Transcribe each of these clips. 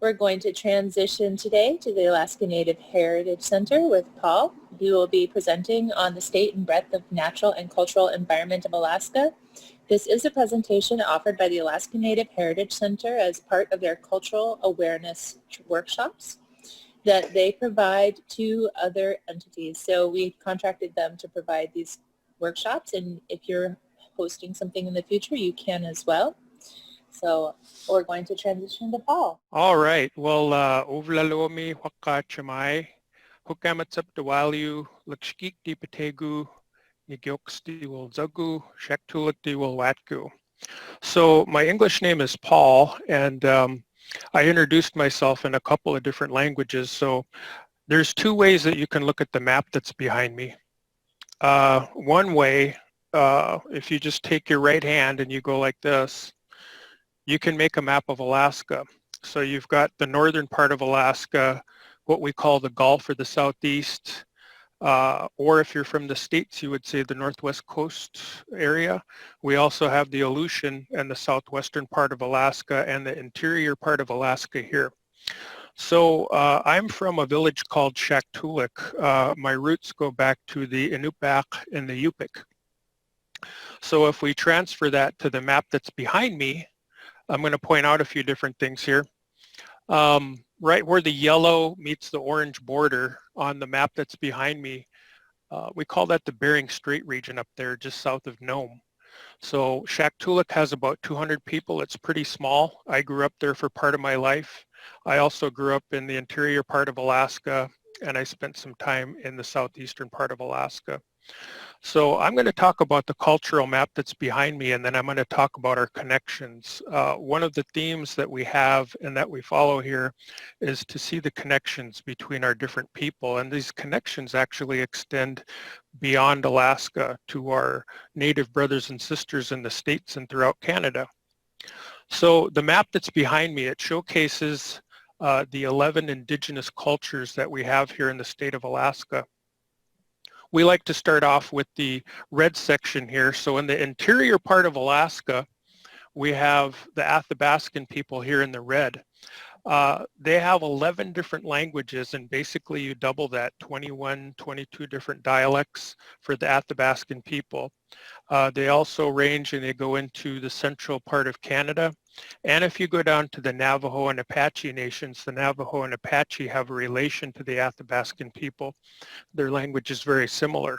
We're going to transition today to the Alaska Native Heritage Center with Paul. He will be presenting on the state and breadth of natural and cultural environment of Alaska. This is a presentation offered by the Alaska Native Heritage Center as part of their cultural awareness workshops that they provide to other entities. So we contracted them to provide these workshops, and if you're hosting something in the future, you can as well. So we're going to transition to Paul. All right. Well, overlalomi waka chamai, hukamatsap dewaliu, Asicksik di pategu, Inupiaq di zagu, Shaktulak di watku. So my English name is Paul, and I introduced myself in a couple of different languages. So there's two ways that you can look at the map that's behind me. One way, if you just take your right hand and you go like this, you can make a map of Alaska. So you've got the northern part of Alaska, what we call the Gulf or the Southeast, or if you're from the States, you would say the Northwest Coast area. We also have the Aleutian and the southwestern part of Alaska and the interior part of Alaska here. So I'm from a village called Shaktulak. My roots go back to the Inupiaq and the Inupiaq. So if we transfer that to the map that's behind me, I'm going to point out a few different things here. Right where the yellow meets the orange border on the map that's behind me, we call that the Bering Strait region up there just south of Nome. So Shaktulak has about 200 people. It's pretty small. I grew up there for part of my life. I also grew up in the interior part of Alaska, and I spent some time in the southeastern part of Alaska. So I'm going to talk about the cultural map that's behind me, and then I'm going to talk about our connections. One of the themes that we have and that we follow here is to see the connections between our different people, and these connections actually extend beyond Alaska to our Native brothers and sisters in the States and throughout Canada. So the map that's behind me, it showcases the 11 indigenous cultures that we have here in the state of Alaska. We like to start off with the red section here. So in the interior part of Alaska, we have the Athabaskan people here in the red. They have 11 different languages, and basically you double that, 21, 22 different dialects for the Athabaskan people. They also range and they go into the central part of Canada. And if you go down to the Navajo and Apache nations, the Navajo and Apache have a relation to the Athabaskan people. Their language is very similar.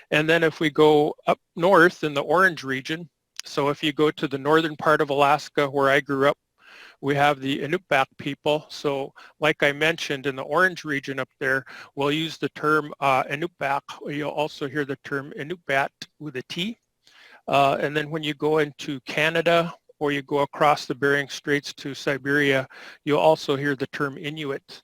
And then if we go up north in the orange region, so if you go to the northern part of Alaska where I grew up, we have the Inupiaq people. So like I mentioned, in the orange region up there, we'll use the term Inupiaq. You'll also hear the term Inupiat with a T. And then when you go into Canada or you go across the Bering Straits to Siberia, you'll also hear the term Inuit.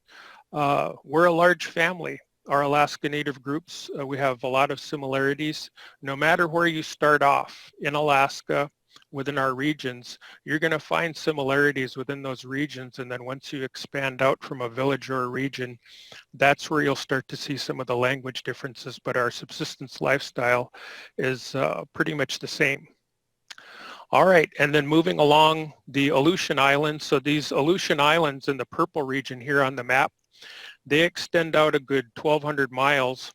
We're a large family. Our Alaska Native groups, we have a lot of similarities. No matter where you start off in Alaska, within our regions, you're going to find similarities within those regions, and then once you expand out from a village or a region, that's where you'll start to see some of the language differences, but our subsistence lifestyle is pretty much the same. All right, and then moving along the Aleutian Islands, so these Aleutian Islands in the purple region here on the map, they extend out a good 1,200 miles.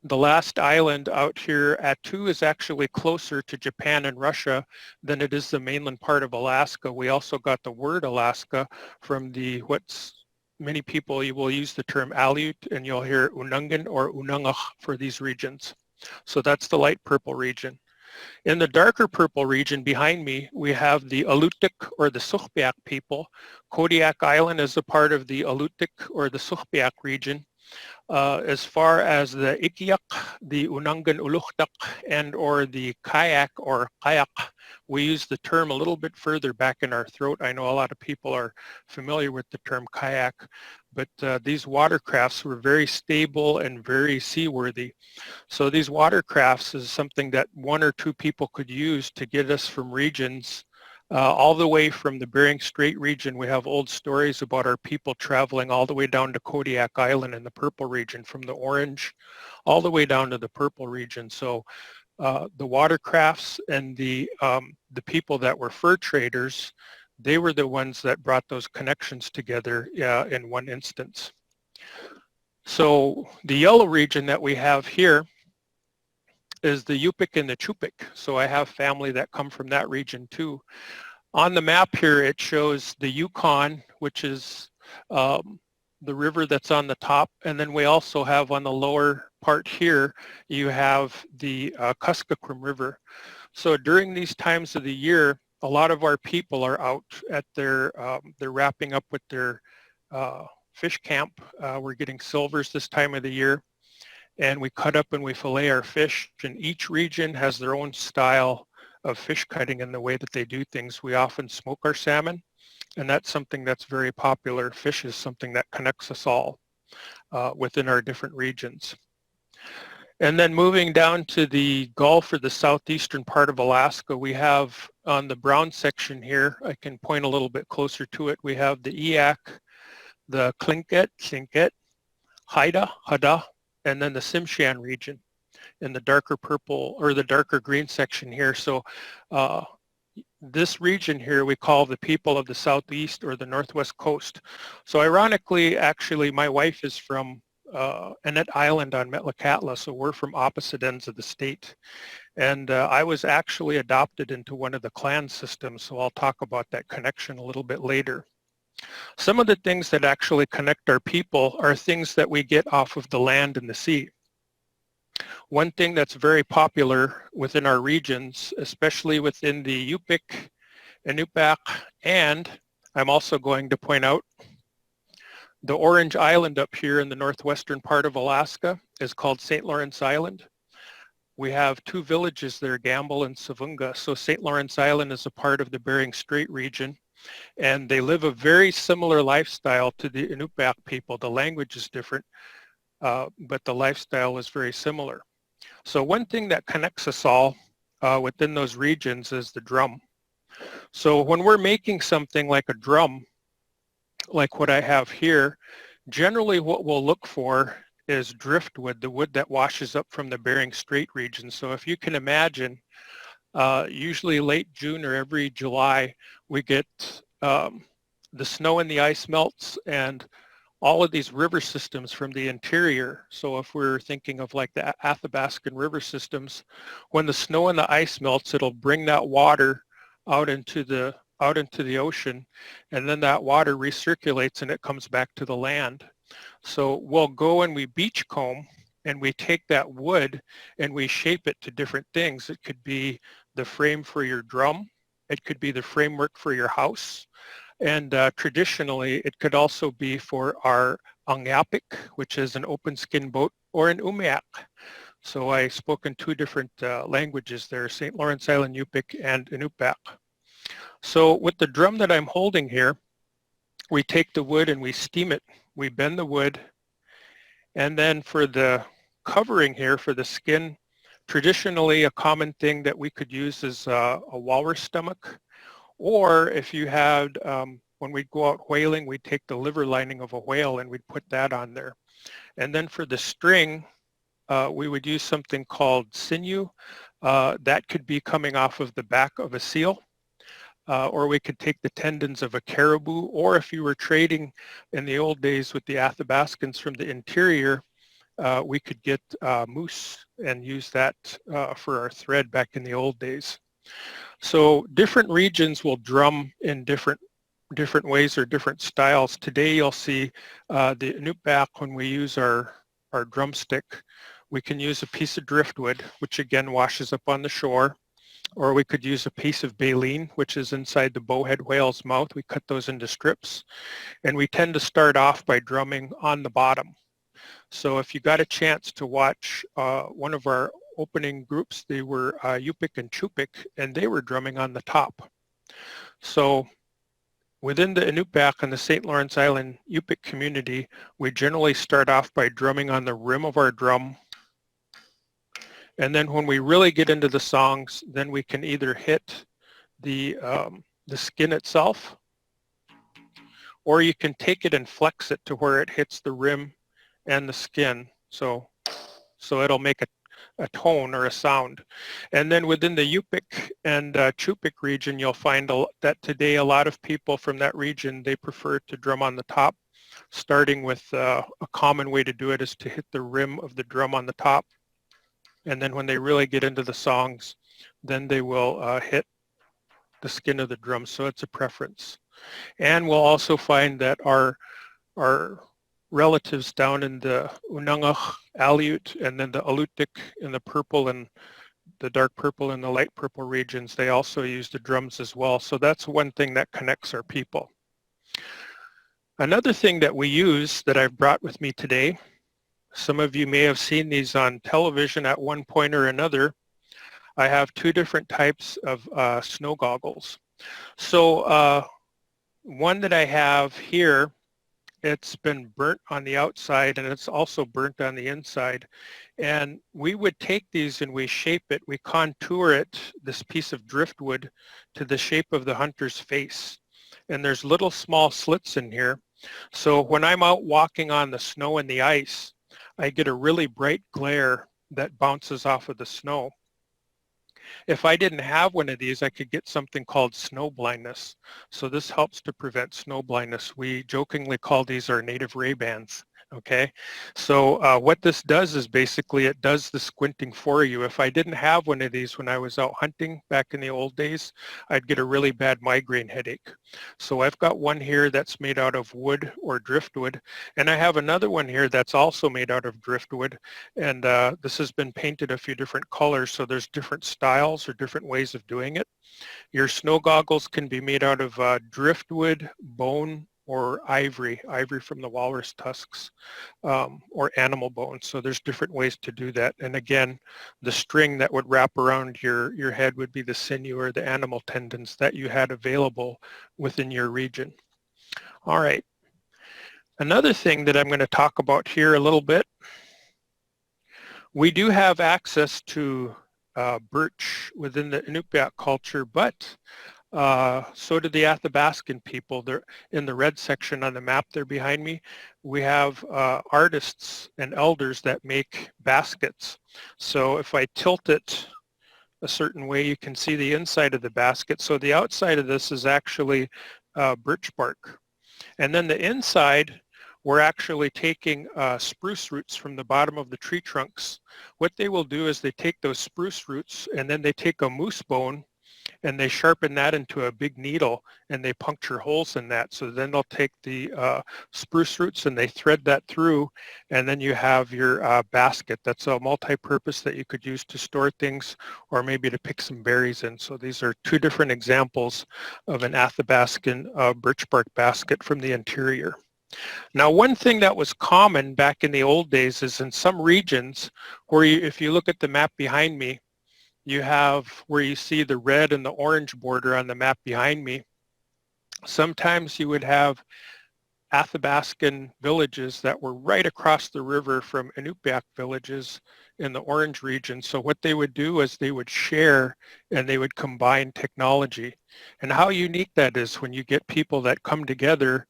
The last island out here at Attu is actually closer to Japan and Russia than it is the mainland part of Alaska. We also got the word Alaska from the many people will use the term Aleut, and you'll hear Unungan or Unungach for these regions. So that's the light purple region. In the darker purple region behind me, we have the Inupiaq or the Inupiaq people. Kodiak Island is a part of the Inupiaq or the Inupiaq region. As far as the Inupiaq, the Unungan Uluktaq, and or the kayak or kayak, we use the term a little bit further back in our throat. I know a lot of people are familiar with the term kayak, but these watercrafts were very stable and very seaworthy. So these watercrafts is something that one or two people could use to get us from regions all the way from the Bering Strait region. We have old stories about our people traveling all the way down to Kodiak Island in the purple region, from the orange all the way down to the purple region. So the watercrafts and the people that were fur traders, they were the ones that brought those connections together in one instance. So the yellow region that we have here is the Inupiaq and the Inupiaq. So I have family that come from that region too. On the map here, it shows the Yukon, which is the river that's on the top. And then we also have on the lower part here, you have the Kuskokwim River. So during these times of the year, a lot of our people are out at they're wrapping up with their fish camp. We're getting silvers this time of the year. And we cut up and we fillet our fish, and each region has their own style of fish cutting and the way that they do things. We often smoke our salmon, and that's something that's very popular. Fish is something that connects us all within our different regions. And then moving down to the Gulf or the southeastern part of Alaska, we have on the brown section here, I can point a little bit closer to it, we have the Inupiaq, the Tlingit, Haida, Hada, and then the Tsimshian region in the darker purple or the darker green section here. So this region here we call the people of the southeast or the northwest coast. So ironically, actually, my wife is from Annette Island on Metlakatla, so we're from opposite ends of the state. And I was actually adopted into one of the clan systems, so I'll talk about that connection a little bit later. Some of the things that actually connect our people are things that we get off of the land and the sea. One thing that's very popular within our regions, especially within the Inupiaq, Inupiaq, and I'm also going to point out the Orange Island up here in the northwestern part of Alaska is called St. Lawrence Island. We have two villages there, Gamble and Savunga. So St. Lawrence Island is a part of the Bering Strait region, and they live a very similar lifestyle to the Inupiaq people. The language is different, but the lifestyle is very similar. So one thing that connects us all within those regions is the drum. So when we're making something like a drum, like what I have here, generally what we'll look for is driftwood, the wood that washes up from the Bering Strait region. So if you can imagine, usually late June or every July, we get the snow and the ice melts and all of these river systems from the interior. So if we're thinking of like the Athabascan river systems, when the snow and the ice melts, it'll bring that water out into the ocean, and then that water recirculates and it comes back to the land. So we'll go and we beach comb and we take that wood and we shape it to different things. It could be the frame for your drum. It could be the framework for your house. And traditionally, it could also be for our Inupiaq, which is an open skin boat, or an Umiaq. So I spoke in two different languages there, St. Lawrence Island Inupiaq and Inupiaq. So with the drum that I'm holding here, we take the wood and we steam it. We bend the wood. And then for the covering here, for the skin, traditionally a common thing that we could use is a walrus stomach. Or if you had, when we'd go out whaling, we'd take the liver lining of a whale and we'd put that on there. And then for the string, we would use something called sinew. That could be coming off of the back of a seal. Or we could take the tendons of a caribou, or if you were trading in the old days with the Athabascans from the interior, we could get moose and use that for our thread back in the old days. So different regions will drum in different ways or different styles. Today you'll see the Inupiaq, when we use our drumstick, we can use a piece of driftwood, which again washes up on the shore. Or we could use a piece of baleen, which is inside the bowhead whale's mouth. We cut those into strips. And we tend to start off by drumming on the bottom. So if you got a chance to watch one of our opening groups, they were Inupiaq and Inupiaq, and they were drumming on the top. So within the Inupiaq and the St. Lawrence Island Inupiaq community, we generally start off by drumming on the rim of our drum. And then when we really get into the songs, then we can either hit the skin itself, or you can take it and flex it to where it hits the rim and the skin. So it'll make a tone or a sound. And then within the Yupik and Chupik region, you'll find that today a lot of people from that region, they prefer to drum on the top, starting with a common way to do it is to hit the rim of the drum on the top. And then when they really get into the songs, then they will hit the skin of the drum. So it's a preference. And we'll also find that our relatives down in the Unangach, Aleut, and then the Alutiiq in the purple and the dark purple and the light purple regions, they also use the drums as well. So that's one thing that connects our people. Another thing that we use that I've brought with me today, some of you may have seen these on television at one point or another. I have two different types of snow goggles. So one that I have here, it's been burnt on the outside and it's also burnt on the inside. And we would take these and we shape it, we contour it, this piece of driftwood, to the shape of the hunter's face. And there's little small slits in here. So when I'm out walking on the snow and the ice, I get a really bright glare that bounces off of the snow. If I didn't have one of these, I could get something called snow blindness. So this helps to prevent snow blindness. We jokingly call these our native Ray-Bans. Okay, so what this does is basically it does the squinting for you. If I didn't have one of these when I was out hunting back in the old days, I'd get a really bad migraine headache. So I've got one here that's made out of wood or driftwood, and I have another one here that's also made out of driftwood, and this has been painted a few different colors, so there's different styles or different ways of doing it. Your snow goggles can be made out of driftwood, bone, or ivory from the walrus tusks, or animal bones. So there's different ways to do that. And again, the string that would wrap around your head would be the sinew or the animal tendons that you had available within your region. All right. Another thing that I'm going to talk about here a little bit, we do have access to birch within the Inupiaq culture, but so do the Athabascan people. They're in the red section on the map there behind me. We have artists and elders that make baskets. So if I tilt it a certain way, you can see the inside of the basket. So the outside of this is actually birch bark. And then the inside, we're actually taking spruce roots from the bottom of the tree trunks. What they will do is they take those spruce roots and then they take a moose bone and they sharpen that into a big needle and they puncture holes in that. So then they'll take the spruce roots and they thread that through, and then you have your basket. That's a multi-purpose that you could use to store things or maybe to pick some berries in. So these are two different examples of an Athabascan birch bark basket from the interior. Now, one thing that was common back in the old days is in some regions where if you look at the map behind me, you have where you see the red and the orange border on the map behind me. Sometimes you would have Athabascan villages that were right across the river from Inupiaq villages in the orange region. So what they would do is they would share and they would combine technology. And how unique that is when you get people that come together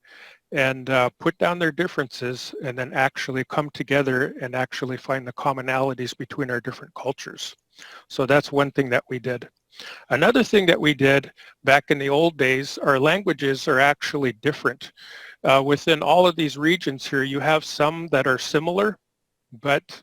and put down their differences and then actually come together and actually find the commonalities between our different cultures. So that's one thing that we did. Another thing that we did back in the old days, our languages are actually different. Within all of these regions here, you have some that are similar, but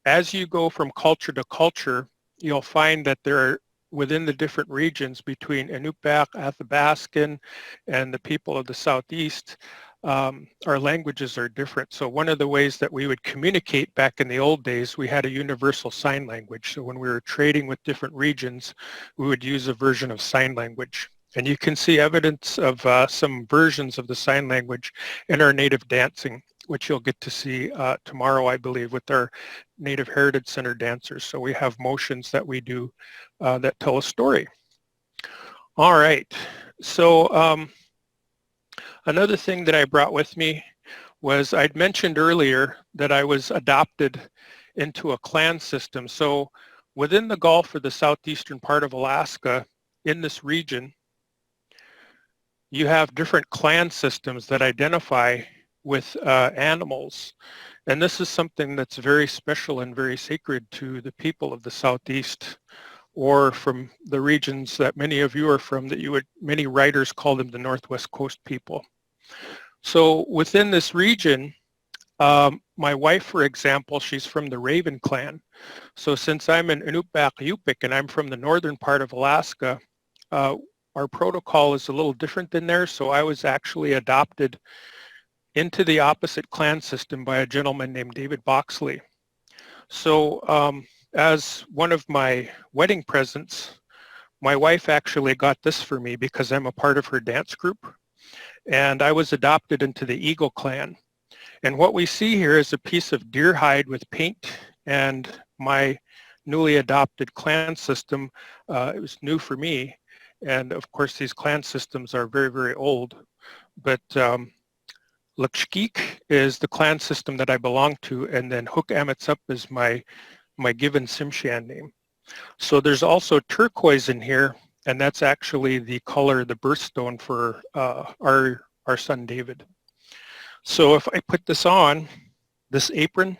as you go from culture to culture, you'll find that there are within the different regions between Inupiaq, Athabascan, and the people of the Southeast, our languages are different. So one of the ways that we would communicate back in the old days, we had a universal sign language. So when we were trading with different regions, we would use a version of sign language. And you can see evidence of some versions of the sign language in our native dancing, which you'll get to see tomorrow, I believe, with our Native Heritage Center dancers. So we have motions that we do that tell a story. All right, so another thing that I brought with me was I'd mentioned earlier that I was adopted into a clan system. So within the Gulf or the southeastern part of Alaska, in this region, you have different clan systems that identify with animals. And this is something that's very special and very sacred to the people of the Southeast, or from the regions that many of you are from, that many writers call them the Northwest Coast people. So within this region, my wife, for example, she's from the Raven clan. So since I'm an Inupiaq and I'm from the northern part of Alaska, our protocol is a little different than theirs. So I was actually adopted into the opposite clan system by a gentleman named David Boxley. So as one of my wedding presents, my wife actually got this for me because I'm a part of her dance group, and I was adopted into the Eagle clan. And what we see here is a piece of deer hide with paint, and my newly adopted clan system. It was new for me, and of course these clan systems are very, very old, but Asicksik is the clan system that I belong to, and then Hook-Amitsup is my given Tsimshian name. So there's also turquoise in here, and that's actually the color, the birthstone for our son David. So if I put this on, this apron,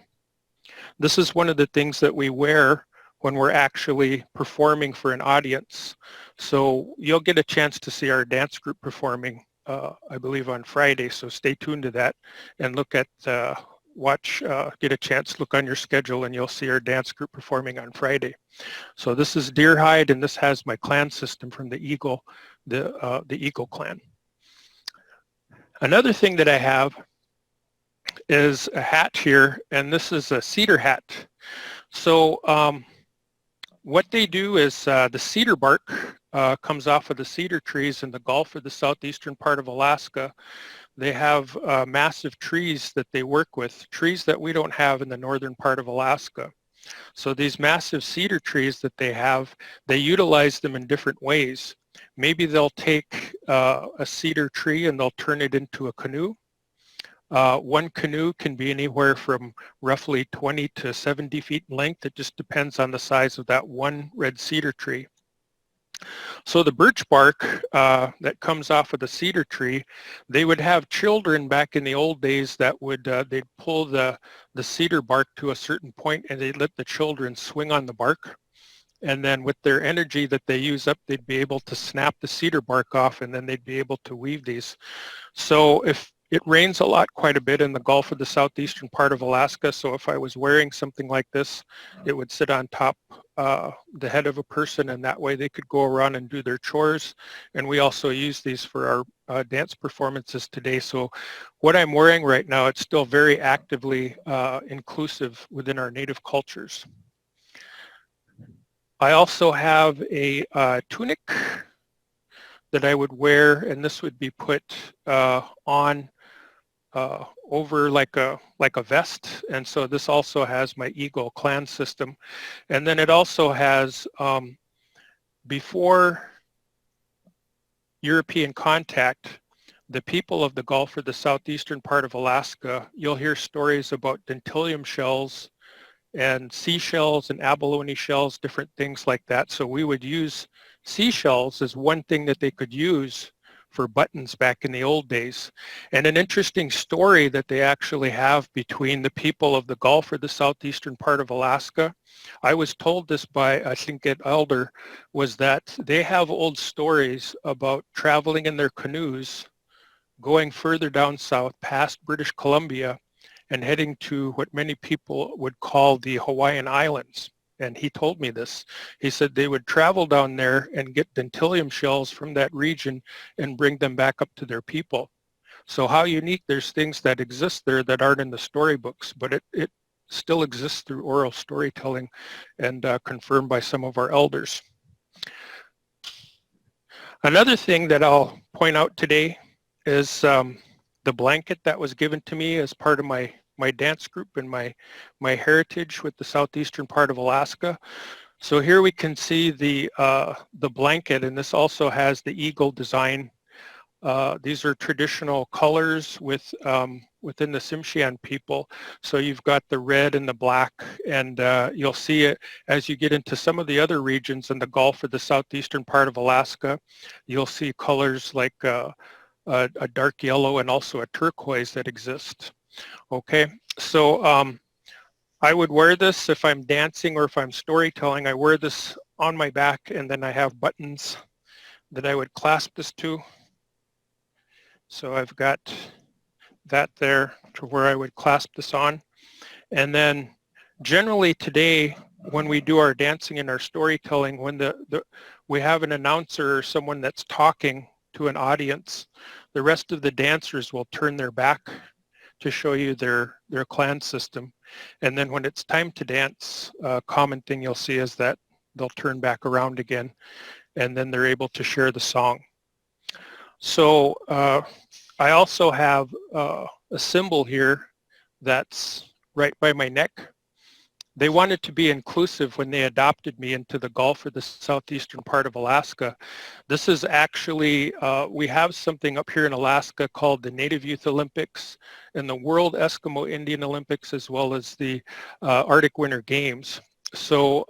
this is one of the things that we wear when we're actually performing for an audience. So you'll get a chance to see our dance group performing, I believe on Friday, so stay tuned to that and look at, get a chance, look on your schedule, and you'll see our dance group performing on Friday. So this is deer hide, and this has my clan system from the Eagle, the Eagle clan. Another thing that I have is a hat here, and this is a cedar hat. So what they do is the cedar bark comes off of the cedar trees in the Gulf of the southeastern part of Alaska. They have massive trees that they work with, trees that we don't have in the northern part of Alaska. So these massive cedar trees that they have, they utilize them in different ways. Maybe they'll take a cedar tree and they'll turn it into a canoe. One canoe can be anywhere from roughly 20 to 70 feet in length. It just depends on the size of that one red cedar tree. So the birch bark that comes off of the cedar tree, they would have children back in the old days that would, they'd pull the cedar bark to a certain point and they'd let the children swing on the bark. And then with their energy that they use up, they'd be able to snap the cedar bark off, and then they'd be able to weave these. So if it rains a lot, quite a bit in the Gulf of the southeastern part of Alaska, so if I was wearing something like this, it would sit on top the head of a person, and that way they could go around and do their chores. And we also use these for our dance performances today. So what I'm wearing right now, it's still very actively inclusive within our native cultures. I also have a tunic that I would wear, and this would be put on over like a vest, and so this also has my Eagle clan system. And then it also has, before European contact, the people of the Gulf or the southeastern part of Alaska, you'll hear stories about dentilium shells and seashells and abalone shells, different things like that. So we would use seashells as one thing that they could use for buttons back in the old days. And an interesting story that they actually have between the people of the Gulf or the southeastern part of Alaska, I was told this by a Tlingit elder, was that they have old stories about traveling in their canoes, going further down south past British Columbia and heading to what many people would call the Hawaiian Islands. And he told me this. He said they would travel down there and get dentilium shells from that region and bring them back up to their people. So how unique, there's things that exist there that aren't in the storybooks, but it still exists through oral storytelling and confirmed by some of our elders. Another thing that I'll point out today is the blanket that was given to me as part of my dance group and my heritage with the southeastern part of Alaska. So here we can see the blanket, and this also has the eagle design. These are traditional colors with within the Tsimshian people. So you've got the red and the black, and you'll see it as you get into some of the other regions in the Gulf or the southeastern part of Alaska. You'll see colors like a dark yellow and also a turquoise that exist. Okay, so I would wear this if I'm dancing or if I'm storytelling. I wear this on my back, and then I have buttons that I would clasp this to. So I've got that there to where I would clasp this on. And then generally today, when we do our dancing and our storytelling, when we have an announcer or someone that's talking to an audience, the rest of the dancers will turn their back to show you their clan system. And then when it's time to dance, a common thing you'll see is that they'll turn back around again, and then they're able to share the song. So I also have a symbol here that's right by my neck. They wanted to be inclusive when they adopted me into the Gulf or the southeastern part of Alaska. This is actually, we have something up here in Alaska called the Native Youth Olympics and the World Eskimo Indian Olympics, as well as the Arctic Winter Games. So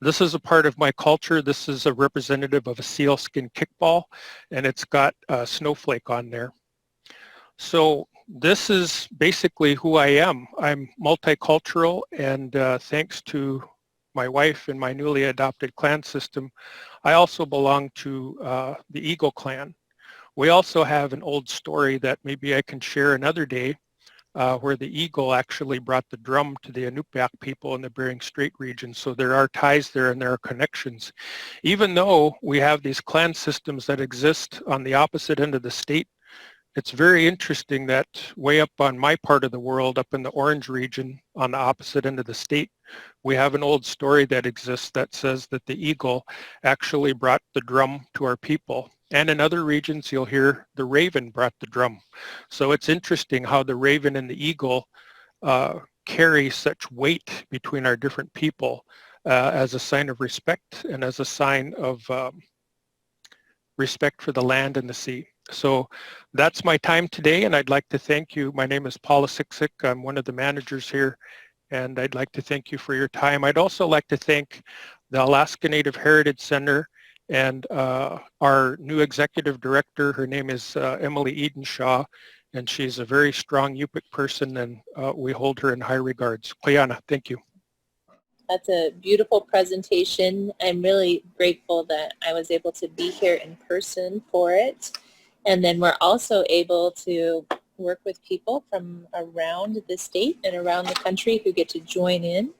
this is a part of my culture. This is a representative of a sealskin kickball, and it's got a snowflake on there. So this is basically who I am. I'm multicultural, and thanks to my wife and my newly adopted clan system, I also belong to the Eagle clan. We also have an old story that maybe I can share another day, where the eagle actually brought the drum to the Inupiaq people in the Bering Strait region. So there are ties there and there are connections. Even though we have these clan systems that exist on the opposite end of the state, it's very interesting that way up on my part of the world, up in the Orange region on the opposite end of the state, we have an old story that exists that says that the eagle actually brought the drum to our people. And in other regions, you'll hear the raven brought the drum. So it's interesting how the raven and the eagle carry such weight between our different people as a sign of respect and as a sign of respect for the land and the sea. So that's my time today, and I'd like to thank you. My name is Paul Asicksik. I'm one of the managers here, and I'd like to thank you for your time. I'd also like to thank the Alaska Native Heritage Center and our new executive director. Her name is Emily Edenshaw, and she's a very strong Yupik person, and we hold her in high regards. Kayana, thank you. That's a beautiful presentation. I'm really grateful that I was able to be here in person for it. And then we're also able to work with people from around the state and around the country who get to join in